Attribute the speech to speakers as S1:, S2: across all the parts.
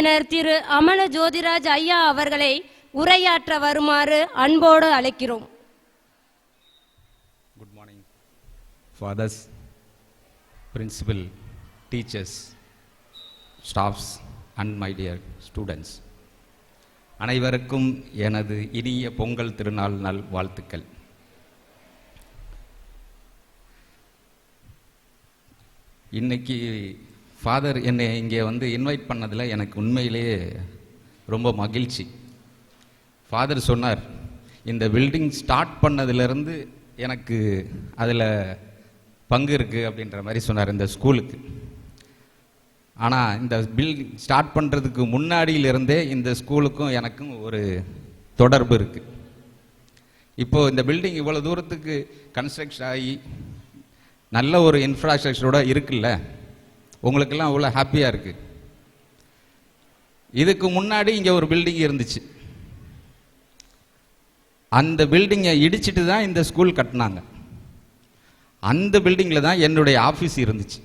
S1: உறுப்பினர் திரு அமல ஜோதிராஜ் ஐயா அவர்களை உரையாற்ற வருமாறு அன்போடு அழைக்கிறோம்.
S2: Good morning fathers, principal, teachers, staffs and my dear students, அனைவருக்கும் எனது இனிய பொங்கல் திருநாள் நல் வாழ்த்துக்கள். இன்னைக்கு ஃபாதர் என்னை இங்கே இன்வைட் பண்ணதில் எனக்கு உண்மையிலேயே ரொம்ப மகிழ்ச்சி. ஃபாதர் சொன்னார், இந்த பில்டிங் ஸ்டார்ட் பண்ணதிலிருந்து எனக்கு அதில் பங்கு இருக்குது அப்படின்ற மாதிரி சொன்னார் இந்த ஸ்கூலுக்கு. ஆனால் இந்த பில்டிங் ஸ்டார்ட் பண்ணுறதுக்கு முன்னாடியிலிருந்தே இந்த ஸ்கூலுக்கும் எனக்கும் ஒரு தொடர்பு இருக்குது. இப்போது இந்த பில்டிங் இவ்வளோ தூரத்துக்கு கன்ஸ்ட்ரக்ஷன் ஆகி நல்ல ஒரு இன்ஃப்ராஸ்ட்ரக்சரோட இருக்குல்ல, உங்களுக்கெல்லாம் அவ்வளோ ஹாப்பியாக இருக்குது. இதுக்கு முன்னாடி இங்கே ஒரு பில்டிங் இருந்துச்சு, அந்த பில்டிங்கை இடிச்சிட்டு தான் இந்த ஸ்கூல் கட்டினாங்க. அந்த பில்டிங்கில் தான் என்னுடைய ஆஃபீஸ் இருந்துச்சு.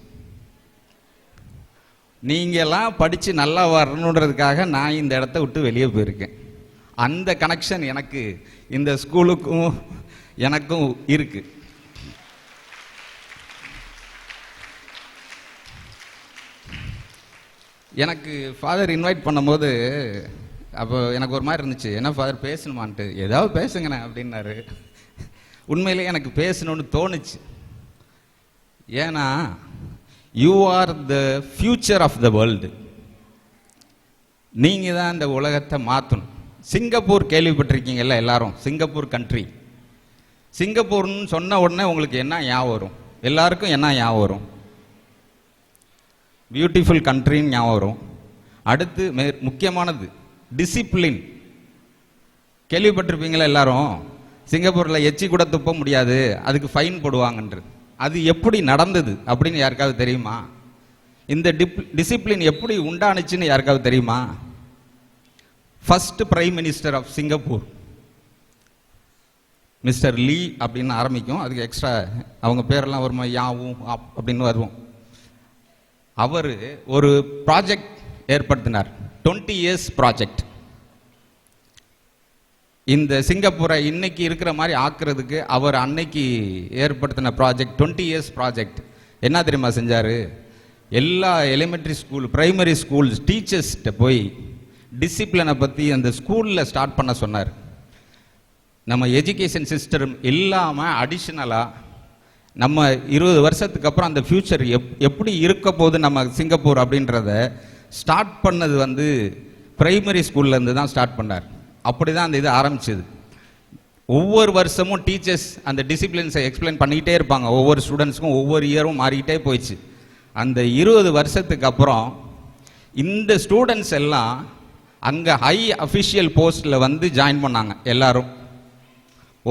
S2: நீங்கள்லாம் படித்து நல்லா வரணுன்றதுக்காக நான் இந்த இடத்த விட்டு வெளியே போயிருக்கேன். அந்த கனெக்ஷன் எனக்கு இந்த ஸ்கூலுக்கும் எனக்கும் இருக்குது. எனக்கு ஃபாதர் இன்வைட் பண்ணும்போது அப்போ எனக்கு ஒரு மாதிரி இருந்துச்சு, என்ன ஃபாதர் பேசணுமான்ட்டு. ஏதாவது பேசுங்கண்ணே அப்படின்னாரு. உண்மையிலே எனக்கு பேசணும்னு தோணுச்சு. ஏன்னா you are the future of the world. நீங்கள் தான் இந்த உலகத்தை மாற்றணும். சிங்கப்பூர் கேள்விப்பட்டிருக்கீங்கல்ல எல்லாரும், சிங்கப்பூர் கண்ட்ரி. சிங்கப்பூர்னு சொன்ன உடனே உங்களுக்கு என்ன ஞாபகம் வரும்? எல்லாருக்கும் என்ன ஞாபகம் வரும்? பியூட்டிஃபுல் கண்ட்ரின்னு ஞாபகம் வரும். அடுத்து முக்கியமானது டிசிப்ளின். கேள்விப்பட்டிருப்பீங்களா எல்லாரும், சிங்கப்பூரில் எச்சி கூட துப்ப முடியாது, அதுக்கு ஃபைன் போடுவாங்கன்றது. அது எப்படி நடந்தது அப்படின்னு யாருக்காவது தெரியுமா? இந்த டிசிப்ளின் எப்படி உண்டானுச்சுன்னு யாருக்காவது தெரியுமா? First prime minister of Singapore mister Lee அப்படின்னு ஆரம்பிக்கும், அதுக்கு எக்ஸ்ட்ரா அவங்க பேரெல்லாம் வருமா, யாவும் அப்படின்னு வருவோம். அவர் ஒரு ப்ராஜெக்ட் ஏற்படுத்தினார், 20 years ப்ராஜெக்ட். இந்த சிங்கப்பூரை இன்னைக்கு இருக்கிற மாதிரி ஆக்குறதுக்கு அவர் அன்னைக்கு ஏற்படுத்தின ப்ராஜெக்ட் 20 years ப்ராஜெக்ட். என்ன தெரியுமா செஞ்சார்? எல்லா எலிமெண்ட்ரி ஸ்கூல், பிரைமரி ஸ்கூல் டீச்சர்ஸ்கிட்ட போய் டிசிப்ளினை பற்றி அந்த ஸ்கூலில் ஸ்டார்ட் பண்ண சொன்னார். நம்ம எஜுகேஷன் சிஸ்டம் இல்லாமல் அடிஷ்னலாக நம்ம 20 வருஷத்துக்கு அப்புறம் அந்த ஃபியூச்சர் எப்படி இருக்க போகுது நம்ம சிங்கப்பூர் அப்படின்றத ஸ்டார்ட் பண்ணது பிரைமரி ஸ்கூல்லேருந்து தான் ஸ்டார்ட் பண்ணார். அப்படி தான் அந்த இது ஆரம்பிச்சது. ஒவ்வொரு வருஷமும் டீச்சர்ஸ் அந்த டிசிப்ளின்ஸை எக்ஸ்பிளைன் பண்ணிக்கிட்டே இருப்பாங்க. ஒவ்வொரு ஸ்டூடெண்ட்ஸுக்கும் ஒவ்வொரு இயரும் மாறிக்கிட்டே போயிடுச்சு. அந்த 20 வருஷத்துக்கு அப்புறம் இந்த ஸ்டூடெண்ட்ஸ் எல்லாம் அங்கே ஹை அஃபிஷியல் போஸ்ட்டில் ஜாயின் பண்ணாங்க. எல்லாரும்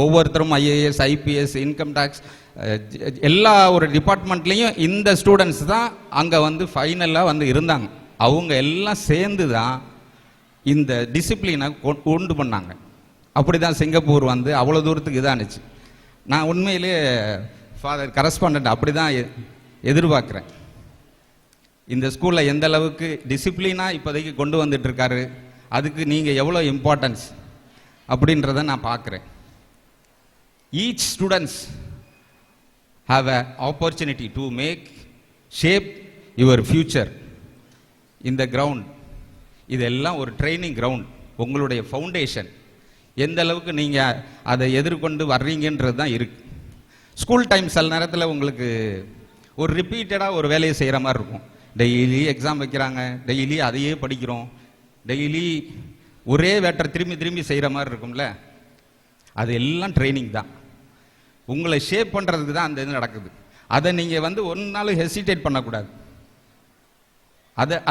S2: ஒவ்வொருத்தரும் ஐஏஎஸ், ஐபிஎஸ், இன்கம் டேக்ஸ், எல்லா ஒரு டிபார்ட்மெண்ட்லேயும் இந்த ஸ்டூடெண்ட்ஸ் தான் அங்கே ஃபைனலாக இருந்தாங்க. அவங்க எல்லாம் சேர்ந்து தான் இந்த டிசிப்ளினை கொண்டு பண்ணாங்க. அப்படி தான் சிங்கப்பூர் அவ்வளோ தூரத்துக்கு இதானுச்சு. நான் உண்மையிலே ஃபாதர் கரஸ்பாண்டன்ட் அப்படி தான் எதிர்பார்க்குறேன். இந்த ஸ்கூலில் எந்த அளவுக்கு டிசிப்ளினாக இப்போதைக்கு கொண்டு வந்துட்டுருக்காரு, அதுக்கு நீங்கள் எவ்வளோ இம்பார்ட்டன்ஸ் அப்படின்றத நான் பார்க்குறேன். Each students have an opportunity to shape your future in the ground. இதெல்லாம் ஒரு ட்ரைனிங் கிரவுண்ட். உங்களுடைய ஃபவுண்டேஷன் எந்த அளவுக்கு நீங்கள் அதை எதிர்கொண்டு வர்றீங்கன்றது தான் இருக்குது. ஸ்கூல் டைம் சில நேரத்தில் உங்களுக்கு ஒரு ரிப்பீட்டடாக ஒரு வேலையை செய்கிற மாதிரி இருக்கும். டெய்லி எக்ஸாம் வைக்கிறாங்க, டெய்லி அதையே படிக்கிறோம், டெய்லி ஒரே வேட்டை திரும்பி திரும்பி செய்கிற மாதிரி இருக்கும்ல. அது எல்லாம் ட்ரைனிங் தான். உங்களை ஷேப் பண்ணுறதுக்கு தான் அந்த இது நடக்குது. அதை நீங்கள் ஒரு நாள் ஹெசிடேட் பண்ணக்கூடாது.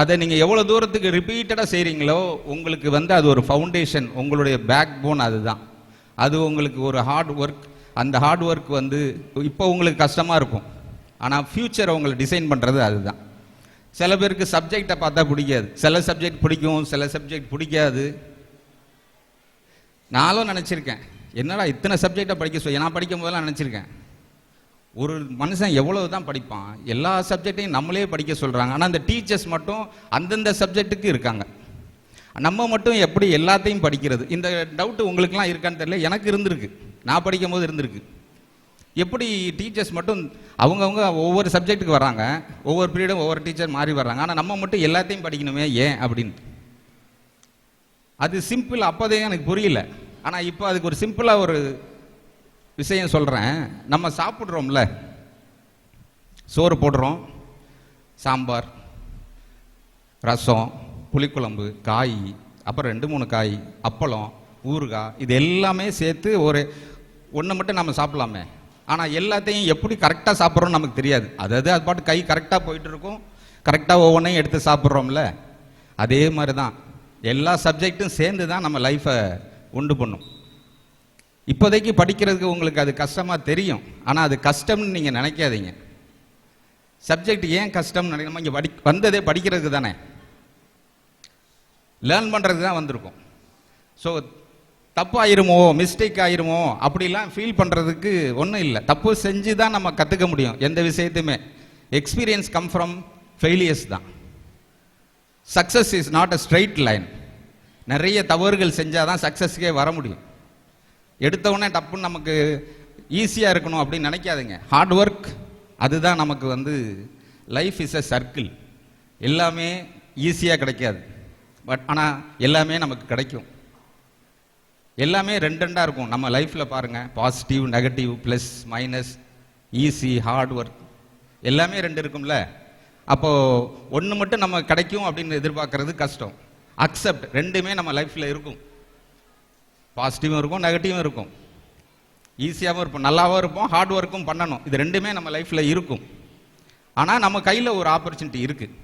S2: அதை நீங்கள் எவ்வளோ தூரத்துக்கு ரிப்பீட்டடாக செய்கிறீங்களோ உங்களுக்கு அது ஒரு ஃபவுண்டேஷன், உங்களுடைய பேக் போன். அதுதான் அது உங்களுக்கு ஒரு ஹார்ட் ஒர்க். அந்த ஹார்ட் ஒர்க் இப்போ உங்களுக்கு கஷ்டமாக இருக்கும், ஆனால் ஃப்யூச்சரை உங்களை டிசைன் பண்ணுறது அதுதான். சில பேருக்கு சப்ஜெக்டை பார்த்தா பிடிக்காது, சில சப்ஜெக்ட் பிடிக்கும், சில சப்ஜெக்ட் பிடிக்காது. நானும் நினச்சிருக்கேன், என்னடா இத்தனை சப்ஜெக்டை படிக்க நான் படிக்கும் போதெல்லாம் நினச்சிருக்கேன், ஒரு மனுஷன் எவ்வளவு தான் படிப்பான், எல்லா சப்ஜெக்டையும் நம்மளே படிக்க சொல்கிறாங்க. ஆனால் அந்த டீச்சர்ஸ் மட்டும் அந்தந்த சப்ஜெக்ட்டுக்கு இருக்காங்க. நம்ம மட்டும் எப்படி எல்லாத்தையும் படிக்கிறது? இந்த டவுட் உங்களுக்குலாம் இருக்கான்னு தெரியல, எனக்கு இருந்திருக்கு. நான் படிக்கும் போது இருந்திருக்கு. எப்படி டீச்சர்ஸ் மட்டும் அவங்கவுங்க ஒவ்வொரு சப்ஜெக்ட்டுக்கு வராங்க, ஒவ்வொரு பீரியடும் ஒவ்வொரு டீச்சர் மாறி வர்றாங்க, ஆனால் நம்ம மட்டும் எல்லாத்தையும் படிக்கணுமே ஏன் அப்படின்ட்டு. அது சிம்பிள், அப்போதே எனக்கு புரியல. ஆனால் இப்போ அதுக்கு ஒரு சிம்பிளாக ஒரு விஷயம் சொல்கிறேன். நம்ம சாப்பிட்றோம்ல, சோறு போடுறோம், சாம்பார், ரசம், புளிக்குழம்பு, காய், அப்புறம் 2-3 காய், அப்பளம், ஊறுகாய், இது எல்லாமே சேர்த்து ஒரு ஒன்று மட்டும் நம்ம சாப்பிடலாமே. ஆனால் எல்லாத்தையும் எப்படி கரெக்டாக சாப்பிட்றோம்னு நமக்கு தெரியாது. அதாவது அது பாட்டு கை கரெக்டாக போயிட்டு இருக்கும், கரெக்டாக ஒவ்வொன்றையும் எடுத்து சாப்பிட்றோம்ல. அதே மாதிரி தான் எல்லா சப்ஜெக்டும் சேர்ந்து தான் நம்ம லைஃப்பை உண்டு பண்ணும். இப்போதைக்கு படிக்கிறதுக்கு உங்களுக்கு அது கஷ்டமாக தெரியும், ஆனால் அது கஷ்டம்னு நீங்கள் நினைக்காதீங்க. சப்ஜெக்ட் ஏன் கஷ்டம்னு நினைக்கணும்? இங்கே வந்ததே படிக்கிறதுக்கு தானே, லேர்ன் பண்ணுறதுக்கு தான் வந்திருக்கும். ஸோ தப்பு ஆயிருமோ, மிஸ்டேக் ஆயிருமோ அப்படிலாம் ஃபீல் பண்ணுறதுக்கு ஒன்றும் இல்லை. தப்பு செஞ்சு தான் நம்ம கற்றுக்க முடியும் எந்த விஷயத்தையுமே. எக்ஸ்பீரியன்ஸ் கம் ஃப்ரம் ஃபெயிலியர்ஸ் தான். Success is not a straight line. நிறைய தவறுகள் செஞ்சால் தான் சக்ஸஸ்க்கே வர முடியும். எடுத்தவுடனே டப்புன்னு நமக்கு ஈஸியாக இருக்கணும் அப்படின்னு நினைக்காதுங்க. ஹார்ட் ஒர்க் அதுதான் நமக்கு வந்து லைஃப் இஸ் அ சர்க்கிள். எல்லாமே ஈஸியாக கிடைக்காது, பட் ஆனால் எல்லாமே நமக்கு கிடைக்கும். எல்லாமே ரெண்டாக இருக்கும் நம்ம லைஃப்பில் பாருங்கள். Positive, negative, plus, minus, easy, hard work, எல்லாமே 2 இருக்கும்ல. அப்போது ஒன்று மட்டும் நம்ம கிடைக்கும் அப்படின்னு எதிர்பார்க்கறது கஷ்டம். அக்செப்ட், ரெண்டுமே நம்ம லைஃப்பில் இருக்கும். பாசிட்டிவும் இருக்கும், நெகட்டிவும் இருக்கும். ஈஸியாகவும் இருப்போம், நல்லாவும் இருப்போம், ஹார்ட் ஒர்க்கும் பண்ணணும். இது ரெண்டுமே நம்ம லைஃப்பில் இருக்கும். ஆனால் நம்ம கையில் ஒரு ஆப்பர்ச்சுனிட்டி இருக்குது.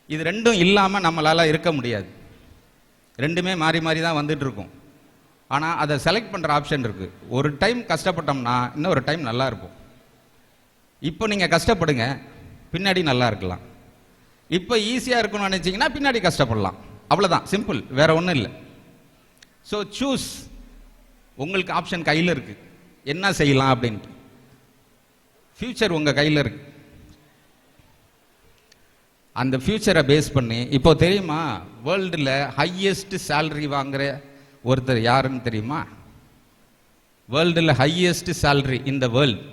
S2: இது ரெண்டும் இல்லாமல் நம்மளால் இருக்க முடியாது. ரெண்டுமே மாறி மாறி தான் வந்துட்டு இருக்கும். ஆனால் அதை செலக்ட் பண்ணுற ஆப்ஷன் இருக்குது. ஒரு டைம் கஷ்டப்பட்டோம்னா இன்னொரு டைம் நல்லா இருப்போம். இப்போ நீங்கள் கஷ்டப்படுங்க, பின்னாடி நல்லா இருக்கலாம். இப்போ ஈஸியாக இருக்கணும்னு நினச்சிங்கன்னா பின்னாடி கஷ்டப்படலாம். அவ்வளோதான், சிம்பிள், வேற ஒன்றும் இல்லை. So choose. உங்களுக்கு ஆப்ஷன் கையில் இருக்கு, என்ன செய்யலாம் அப்படின்ட்டு. ஃபியூச்சர் உங்கள் கையில் இருக்கு. அந்த ஃபியூச்சரை பேஸ் பண்ணி இப்போ தெரியுமா, வேர்ல்டில் ஹையஸ்ட் சேலரி வாங்குற ஒருத்தர் யாருன்னு தெரியுமா? வேர்ல்டில் highest salary in the world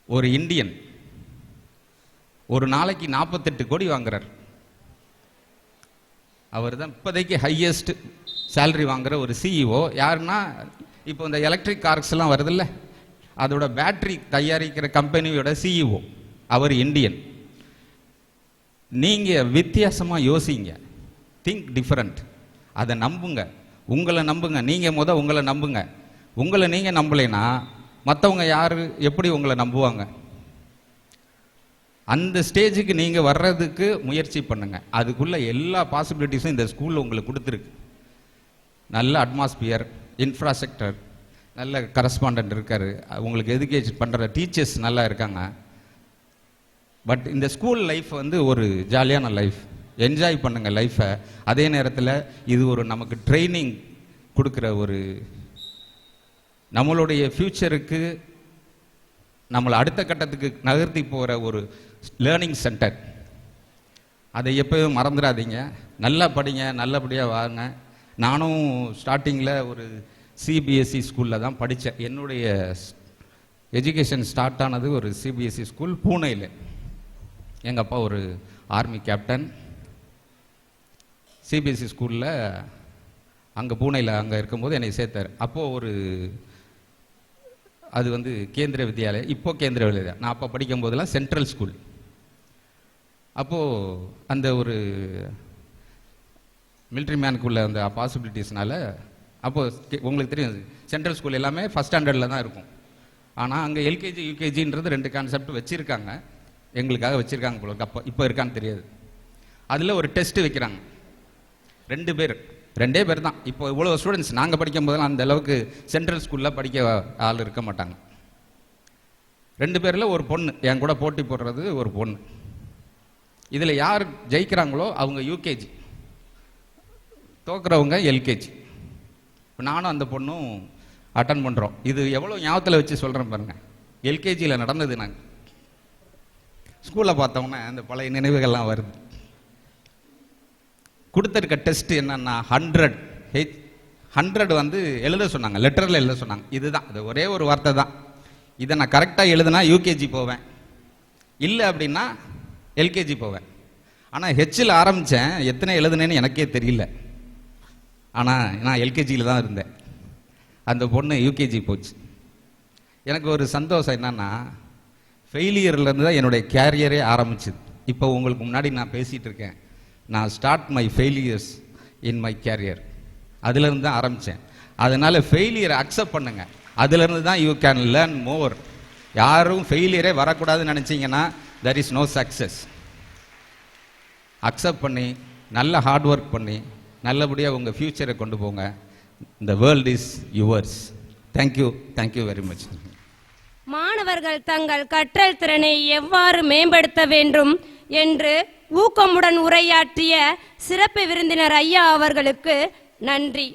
S2: ஒரு இந்தியன். ஒரு நாளைக்கு 48 கோடி வாங்குறார். அவர் தான் இப்போதைக்கு ஹையஸ்ட் சேலரி வாங்குற ஒரு சிஇஓ. யாருன்னா, இப்போ இந்த எலக்ட்ரிக் கார்ஸ் எல்லாம் வருதுல்ல, அதோட பேட்டரி தயாரிக்கிற கம்பெனியோட சிஇஓ. அவர் இந்தியன். நீங்கள் வித்தியாசமாக யோசிங்க, திங்க் டிஃபரண்ட். அதை நம்புங்க, உங்களை நம்புங்க. நீங்கள் உங்களை நம்புங்க. உங்களை நீங்கள் நம்பலைன்னா மற்றவங்க யார் எப்படி உங்களை நம்புவாங்க? அந்த ஸ்டேஜுக்கு நீங்கள் வர்றதுக்கு முயற்சி பண்ணுங்க. அதுக்குள்ள எல்லா பாசிபிலிட்டிஸும் இந்த ஸ்கூலில் உங்களுக்கு கொடுத்துருக்கு. நல்ல அட்மாஸ்பியர், இன்ஃப்ராஸ்ட்ரக்சர், நல்ல கரஸ்பாண்டன்ட் இருக்காரு, உங்களுக்கு எஜுகேஷன் பண்ணுற டீச்சர்ஸ் நல்லா இருக்காங்க. பட் இந்த ஸ்கூல் லைஃப் வந்து ஒரு ஜாலியான லைஃப். என்ஜாய் பண்ணுங்க லைஃப்பை. அதே நேரத்தில் இது ஒரு நமக்கு ட்ரைனிங் கொடுக்குற ஒரு, நம்மளுடைய ஃப்யூச்சருக்கு நம்மளை அடுத்த கட்டத்துக்கு நகர்த்தி போகிற ஒரு லேர்னிங் சென்டர். அதை எப்போயும் மறந்துடாதீங்க. நல்லா படிங்க, நல்லபடியாக வாங்க. நானும் ஸ்டார்டிங்கில் ஒரு சிபிஎஸ்சி ஸ்கூலில் தான் படித்தேன். என்னுடைய எஜுகேஷன் ஸ்டார்ட் ஆனது ஒரு சிபிஎஸ்சி ஸ்கூல் பூனேயில். எங்கள் அப்பா ஒரு ஆர்மி கேப்டன். சிபிஎஸ்சி ஸ்கூலில் அங்கே பூனேயில் அங்கே இருக்கும்போது என்னை சேர்த்தார். அப்போது ஒரு அது வந்து கேந்திரிய வித்யாலயா, இப்போ கேந்திரிய வித்யாலயா. நான் அப்போ படிக்கும் போதெல்லாம் சென்ட்ரல் ஸ்கூல். அப்போது அந்த ஒரு மிலிட்ரி மேனுக்குள்ள அந்த பாசிபிலிட்டிஸ்னால, அப்போது உங்களுக்கு தெரியும் சென்ட்ரல் ஸ்கூல் எல்லாமே ஃபஸ்ட் ஸ்டாண்டர்டில் தான் இருக்கும். ஆனால் அங்கே எல்கேஜி யூகேஜின்றது 2 கான்செப்ட் வச்சுருக்காங்க, எங்களுக்காக வச்சுருக்காங்க போல. அப்போ இப்போ இருக்கான்னு தெரியாது. அதில் ஒரு டெஸ்ட்டு வைக்கிறாங்க. 2 பேர் தான். இப்போ இவ்வளோ ஸ்டூடெண்ட்ஸ் நாங்கள் படிக்கும் போதெல்லாம் அந்த அளவுக்கு சென்ட்ரல் ஸ்கூலில் படிக்க ஆள் இருக்க மாட்டாங்க. 2 பேரில் ஒரு பொண்ணு, என் கூட போட்டி போடுறது ஒரு பொண்ணு. இதில் யார் ஜெயிக்கிறாங்களோ அவங்க யூகேஜி, தோக்குறவங்க எல்கேஜி. இப்போ நானும் அந்த பொண்ணும் அட்டன் பண்ணுறோம். இது எவ்வளோ ஞாபகத்தில் வச்சு சொல்கிறேன் பாருங்கள். எல்கேஜியில் நடந்தது. நாங்கள் ஸ்கூலில் பார்த்தோன்னே அந்த பழைய நினைவுகள்லாம் வருது. கொடுத்துருக்க டெஸ்ட் என்னன்னா 100 வந்து எழுத சொன்னாங்க, லெட்டரில் எழுத சொன்னாங்க. இதுதான், அது ஒரே ஒரு வார்த்தை தான். இதை நான் கரெக்டாக எழுதுனா யூகேஜி போவேன், இல்லை அப்படின்னா எல்கேஜி போவேன். ஆனால் ஹெச்சில் ஆரம்பித்தேன், எத்தனை எழுதுனேன்னு எனக்கே தெரியல. ஆனால் நான் எல்கேஜியில் தான் இருந்தேன், அந்த பொண்ணு யூகேஜி போச்சு. எனக்கு ஒரு சந்தோஷம் என்னன்னா, ஃபெயிலியர்லேருந்து தான் என்னுடைய கேரியரே ஆரம்பிச்சுது. இப்போ உங்களுக்கு முன்னாடி நான் பேசிகிட்டு இருக்கேன், நான் start my failures in my career, அதுலேருந்து தான் ஆரம்பித்தேன். அதனால் ஃபெயிலியரை அக்செப்ட் பண்ணுங்க, அதுலேருந்து தான் யூ கேன் லேர்ன் மோர். யாரும் ஃபெயிலியரே வரக்கூடாதுன்னு நினச்சிங்கன்னா there is no success. Accept பண்ணி நல்ல ஹார்ட் ஒர்க் பண்ணி நல்லபடியாக உங்கள் ஃப்யூச்சரை கொண்டு போங்க. இந்த world is yours. Thank you very much.
S1: மாணவர்கள் தங்கள் கற்றல் திறனை எவ்வாறு மேம்படுத்த வேண்டும் என்று ஊக்கமுடன் உரையாற்றிய சிறப்பு விருந்தினர் ஐயா அவர்களுக்கு நன்றி.